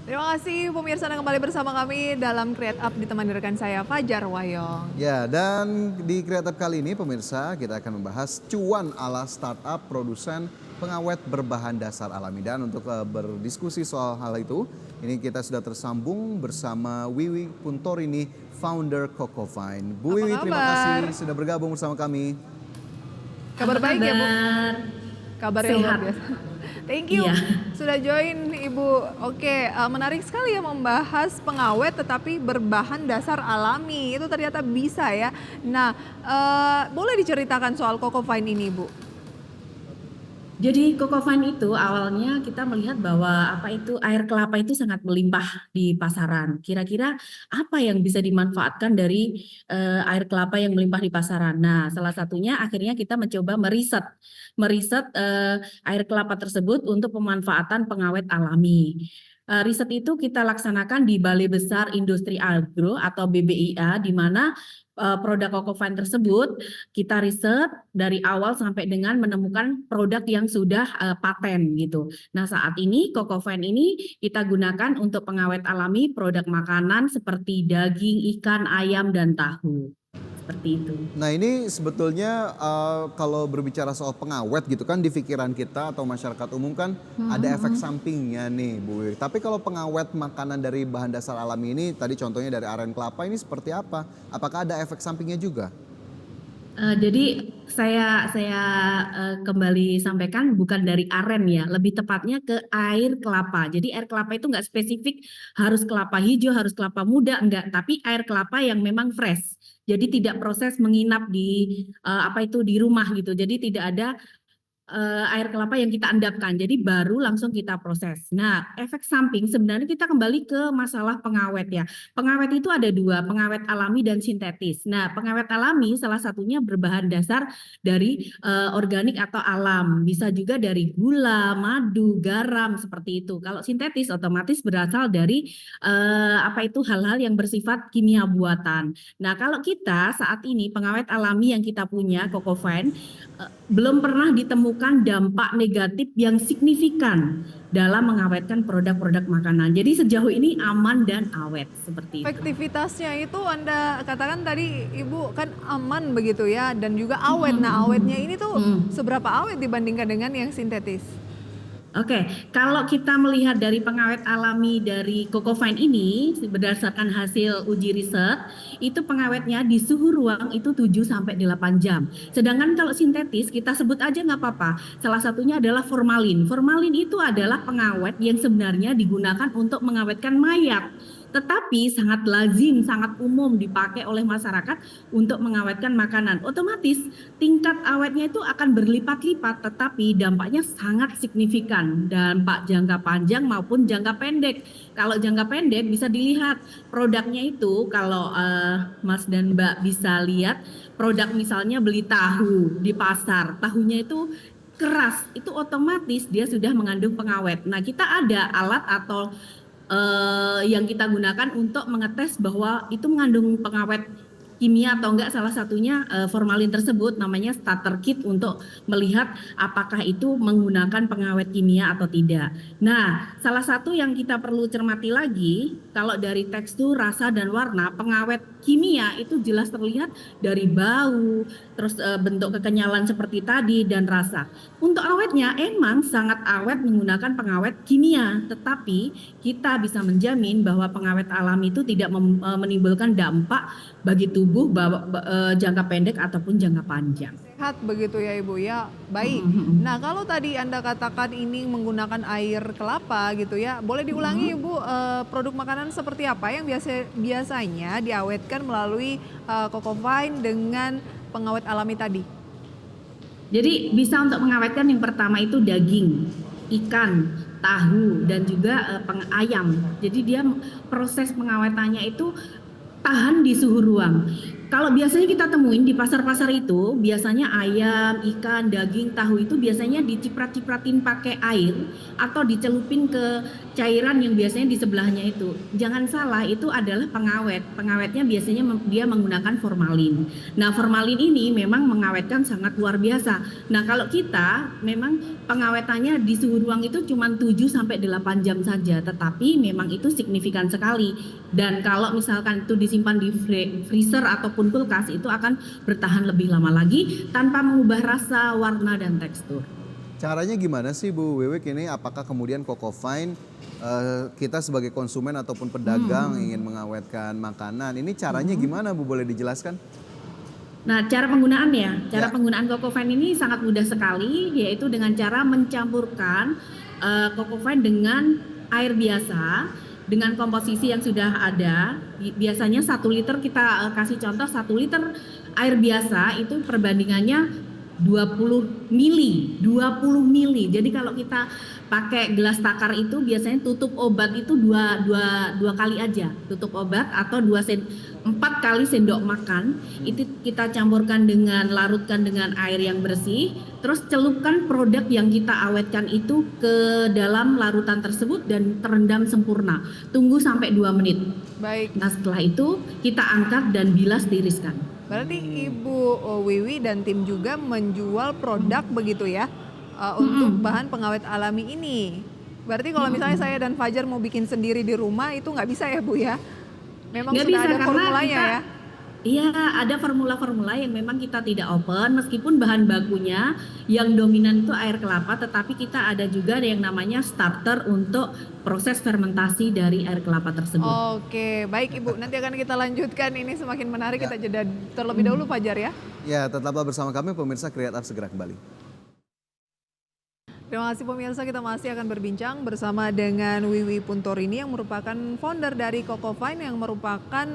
Terima kasih pemirsa yang kembali bersama kami dalam Create Up ditemani rekan saya Fajar Wayong. Ya, dan di Kreatif kali ini pemirsa kita akan membahas cuan ala startup produsen pengawet berbahan dasar alami. Dan untuk berdiskusi soal hal itu, ini kita sudah tersambung bersama Wiwi Puntorini, founder Cocofine. Bu Wiwi, terima kasih sudah bergabung bersama kami. Kabar baik ya Bu? Kabarnya luar biasa. Thank you sudah join Ibu. Oke, menarik sekali ya membahas pengawet tetapi berbahan dasar alami. Itu ternyata bisa ya. Nah, boleh diceritakan soal Cocofine ini Bu? Jadi Cocofine itu awalnya kita melihat bahwa air kelapa itu sangat melimpah di pasaran. Kira-kira apa yang bisa dimanfaatkan dari air kelapa yang melimpah di pasaran? Nah, salah satunya akhirnya kita mencoba meriset air kelapa tersebut untuk pemanfaatan pengawet alami. Riset itu kita laksanakan di Balai Besar Industri Agro atau BBIA, di mana produk Cocofine tersebut kita riset dari awal sampai dengan menemukan produk yang sudah paten gitu. Nah, saat ini Cocofine ini kita gunakan untuk pengawet alami produk makanan seperti daging, ikan, ayam, dan tahu. Seperti itu. Nah, ini sebetulnya kalau berbicara soal pengawet gitu kan di pikiran kita atau masyarakat umum kan ada efek sampingnya nih Bu Wiwi. Tapi kalau pengawet makanan dari bahan dasar alami ini tadi contohnya dari aren kelapa ini seperti apa? Apakah ada efek sampingnya juga? Jadi saya kembali sampaikan bukan dari aren ya, lebih tepatnya ke air kelapa. Jadi air kelapa itu nggak spesifik harus kelapa hijau, harus kelapa muda, enggak. Tapi air kelapa yang memang fresh. Jadi tidak proses menginap di di rumah gitu. Jadi tidak ada air kelapa yang kita endapkan, jadi baru langsung kita proses. Nah, efek samping sebenarnya kita kembali ke masalah pengawet ya. Pengawet itu ada dua, pengawet alami dan sintetis. Nah, pengawet alami salah satunya berbahan dasar dari organik atau alam, bisa juga dari gula, madu, garam seperti itu. Kalau sintetis otomatis berasal dari hal-hal yang bersifat kimia buatan. Nah, kalau kita saat ini pengawet alami yang kita punya Cocofine belum pernah ditemukan dampak negatif yang signifikan dalam mengawetkan produk-produk makanan. Jadi sejauh ini aman dan awet seperti itu. Efektivitasnya itu Anda katakan tadi Ibu kan aman begitu ya dan juga awet. Nah, awetnya ini tuh seberapa awet dibandingkan dengan yang sintetis? Oke, kalau kita melihat dari pengawet alami dari Cocofine ini berdasarkan hasil uji riset, itu pengawetnya di suhu ruang itu 7-8 jam. Sedangkan kalau sintetis kita sebut aja nggak apa-apa. Salah satunya adalah formalin. Formalin itu adalah pengawet yang sebenarnya digunakan untuk mengawetkan mayat. Tetapi sangat lazim, sangat umum dipakai oleh masyarakat untuk mengawetkan makanan. Otomatis tingkat awetnya itu akan berlipat-lipat, tetapi dampaknya sangat signifikan, dampak jangka panjang maupun jangka pendek. Kalau jangka pendek bisa dilihat produknya itu, kalau Mas dan Mbak bisa lihat, produk misalnya beli tahu di pasar, tahunya itu keras, itu otomatis dia sudah mengandung pengawet. Nah, kita ada alat atau yang kita gunakan untuk mengetes bahwa itu mengandung pengawet kimia atau enggak, salah satunya formalin tersebut namanya starter kit untuk melihat apakah itu menggunakan pengawet kimia atau tidak. Nah, salah satu yang kita perlu cermati lagi, kalau dari tekstur, rasa, dan warna, pengawet kimia itu jelas terlihat dari bau, terus bentuk kekenyalan seperti tadi, dan rasa. Untuk awetnya emang sangat awet menggunakan pengawet kimia, tetapi kita bisa menjamin bahwa pengawet alami itu tidak menimbulkan dampak bagi tubuh jangka pendek ataupun jangka panjang. Sehat begitu ya Ibu ya, baik. Nah, kalau tadi Anda katakan ini menggunakan air kelapa gitu ya, boleh diulangi Ibu produk makanan seperti apa yang biasanya diawetkan melalui Cocofine dengan pengawet alami tadi? Jadi bisa untuk mengawetkan yang pertama itu daging, ikan, tahu, dan juga ayam. Jadi dia proses pengawetannya itu tahan di suhu ruang. Kalau biasanya kita temuin di pasar-pasar itu, biasanya ayam, ikan, daging, tahu itu biasanya diciprat-cipratin pakai air atau dicelupin ke cairan yang biasanya di sebelahnya itu. Jangan salah, itu adalah pengawet. Pengawetnya biasanya dia menggunakan formalin. Nah, formalin ini memang mengawetkan sangat luar biasa. Nah, kalau kita memang pengawetannya di suhu ruang itu cuma 7 sampai 8 jam saja, tetapi memang itu signifikan sekali. Dan kalau misalkan itu disimpan di freezer ataupun kulkas, itu akan bertahan lebih lama lagi tanpa mengubah rasa, warna, dan tekstur. Caranya gimana sih Bu Wiwik ini? Apakah kemudian Coco Fine kita sebagai konsumen ataupun pedagang ingin mengawetkan makanan, ini caranya gimana Bu? Boleh dijelaskan? Nah, cara penggunaannya, cara penggunaan Coco Fine ini sangat mudah sekali, yaitu dengan cara mencampurkan Coco Fine dengan air biasa, dengan komposisi yang sudah ada. Biasanya 1 liter, kita kasih contoh 1 liter air biasa itu perbandingannya 20 mili, 20 mili. Jadi kalau kita pakai gelas takar itu biasanya tutup obat itu dua kali aja, tutup obat atau 4 kali sendok makan. Itu kita campurkan dengan, larutkan dengan air yang bersih, terus celupkan produk yang kita awetkan itu ke dalam larutan tersebut dan terendam sempurna. Tunggu sampai 2 menit. Baik. Nah, setelah itu kita angkat dan bilas, tiriskan. Berarti Ibu Wiwi dan tim juga menjual produk begitu ya, untuk bahan pengawet alami ini. Berarti kalau misalnya saya dan Fajar mau bikin sendiri di rumah itu nggak bisa ya Bu ya? Memang Nggak sudah bisa, ada karena formulanya kita, ya? iya, ada formula-formula yang memang kita tidak open, meskipun bahan bakunya yang dominan itu air kelapa, tetapi kita ada juga yang namanya starter untuk proses fermentasi dari air kelapa tersebut. Oke, baik Ibu. Nanti akan kita lanjutkan, ini semakin menarik. Kita jeda terlebih dahulu Fajar ya. Ya, tetaplah bersama kami pemirsa, Create Up segera kembali. Terima kasih pemirsa, kita masih akan berbincang bersama dengan Wiwi Puntorini yang merupakan founder dari Coco Fine yang merupakan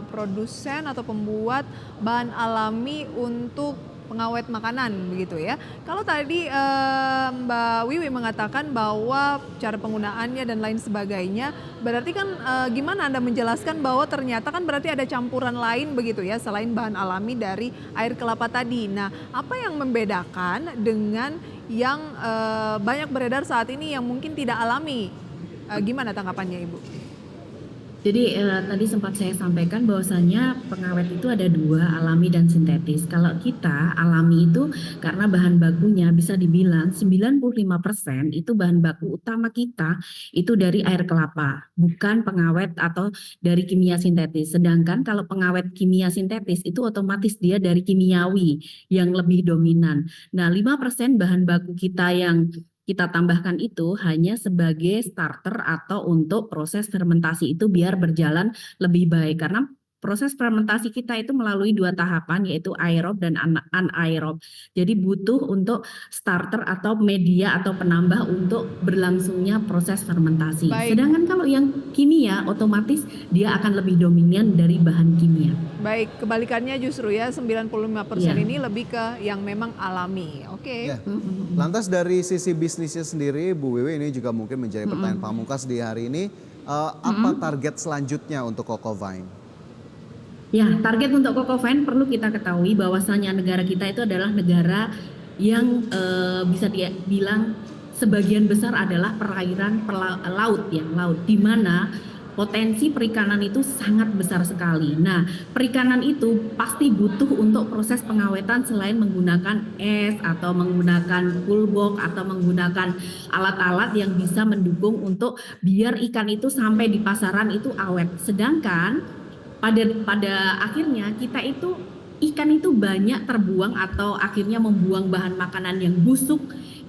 produsen atau pembuat bahan alami untuk pengawet makanan begitu ya. Kalau tadi Mbak Wiwi mengatakan bahwa cara penggunaannya dan lain sebagainya, berarti kan gimana Anda menjelaskan bahwa ternyata kan berarti ada campuran lain begitu ya selain bahan alami dari air kelapa tadi. Nah, apa yang membedakan dengan yang banyak beredar saat ini yang mungkin tidak alami? Gimana tanggapannya Ibu? Jadi tadi sempat saya sampaikan bahwasanya pengawet itu ada 2, alami dan sintetis. Kalau kita alami itu karena bahan bakunya bisa dibilang 95% itu bahan baku utama kita itu dari air kelapa, bukan pengawet atau dari kimia sintetis. Sedangkan kalau pengawet kimia sintetis itu otomatis dia dari kimiawi yang lebih dominan. Nah, 5% bahan baku kita yang kita tambahkan itu hanya sebagai starter atau untuk proses fermentasi itu biar berjalan lebih baik, karena proses fermentasi kita itu melalui 2 tahapan, yaitu aerob dan anaerob. Jadi butuh untuk starter atau media atau penambah untuk berlangsungnya proses fermentasi. Baik. Sedangkan kalau yang kimia otomatis dia akan lebih dominan dari bahan kimia. Baik, kebalikannya justru ya 95% ini lebih ke yang memang alami. Oke. Ya. Lantas dari sisi bisnisnya sendiri, Bu Wiwi, ini juga mungkin menjadi pertanyaan pamungkas di hari ini. Apa target selanjutnya untuk Coco Fine? Ya, target untuk Coco Fine perlu kita ketahui bahwasanya negara kita itu adalah negara yang bisa dibilang sebagian besar adalah perairan laut ya, laut, di mana potensi perikanan itu sangat besar sekali. Nah, perikanan itu pasti butuh untuk proses pengawetan selain menggunakan es atau menggunakan cool box atau menggunakan alat-alat yang bisa mendukung untuk biar ikan itu sampai di pasaran itu awet. Sedangkan pada akhirnya kita itu ikan itu banyak terbuang atau akhirnya membuang bahan makanan yang busuk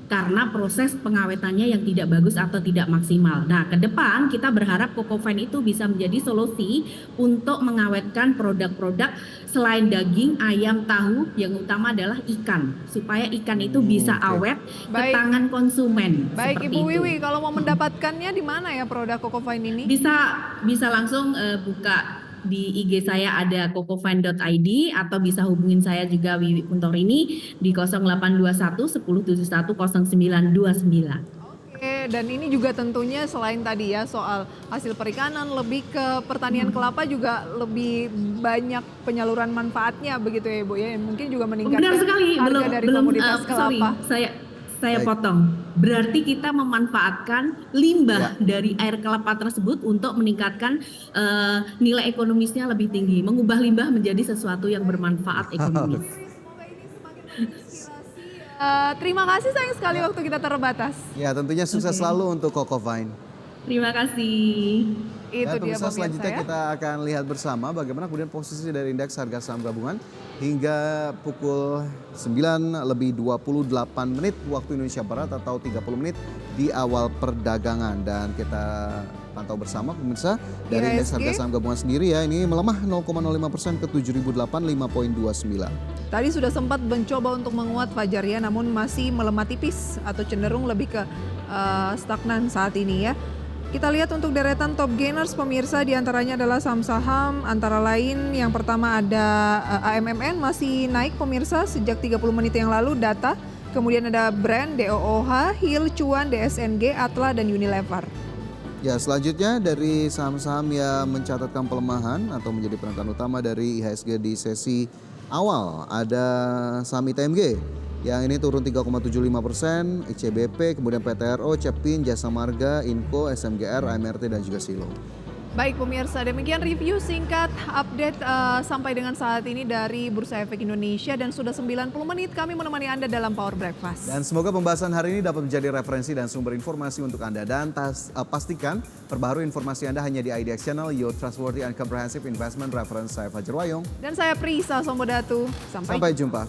karena proses pengawetannya yang tidak bagus atau tidak maksimal. Nah, ke depan kita berharap Coco Fine itu bisa menjadi solusi untuk mengawetkan produk-produk selain daging, ayam, tahu, yang utama adalah ikan, supaya ikan itu bisa awet ke tangan konsumen. Baik Ibu itu. Wiwi, kalau mau mendapatkannya di mana ya produk Coco Fine ini? Bisa langsung buka di IG saya ada cocofine.id atau bisa hubungin saya juga Wiwi Puntorini di 0821 1071 0929. Oke, dan ini juga tentunya selain tadi ya soal hasil perikanan, lebih ke pertanian kelapa juga lebih banyak penyaluran manfaatnya begitu ya Ibu ya. Mungkin juga Benar meningkatkan sekali, harga dari komoditas sorry, kelapa. saya Baik. potong. Berarti kita memanfaatkan limbah Ya. dari air kelapa tersebut untuk meningkatkan nilai ekonomisnya lebih tinggi, mengubah limbah menjadi sesuatu yang bermanfaat ekonomis. Semoga ini semakin menginspirasi. Terima kasih sayang sekali waktu kita terbatas. Ya, tentunya sukses Oke. selalu untuk Kokofine. Terima kasih. Itu Dan dia pemirsa pemirsa selanjutnya ya. kita akan lihat bersama bagaimana kemudian posisi dari indeks harga saham gabungan hingga pukul 9:28 waktu Indonesia Barat atau 30 menit di awal perdagangan. Dan kita pantau bersama pemirsa dari indeks IHSG. harga saham gabungan sendiri ya, ini melemah 0,05% ke 7.085,29. Tadi sudah sempat mencoba untuk menguat Fajar ya, namun masih melemah tipis atau cenderung lebih ke stagnan saat ini ya. Kita lihat untuk deretan top gainers pemirsa, diantaranya adalah saham-saham antara lain yang pertama ada AMMN masih naik pemirsa sejak 30 menit yang lalu data. Kemudian ada Brand, DOOH, Hill, Cuan, DSNG, Atla, dan Unilever. Ya, selanjutnya dari saham-saham yang mencatatkan pelemahan atau menjadi penekan utama dari IHSG di sesi awal ada saham ITMG yang ini turun 3,75%, ICBP, kemudian PTRO, Cepin, Jasa Marga, Inco, SMGR, AMRT, dan juga Silo. Baik pemirsa, demikian review singkat update sampai dengan saat ini dari Bursa Efek Indonesia dan sudah 90 menit kami menemani Anda dalam Power Breakfast. Dan semoga pembahasan hari ini dapat menjadi referensi dan sumber informasi untuk Anda. Dan pastikan perbaharui informasi Anda hanya di IDX Channel, Your Trustworthy and Comprehensive Investment Reference. Saya Fajar Wayong. Dan saya Prisa Sombodatu. Sampai jumpa.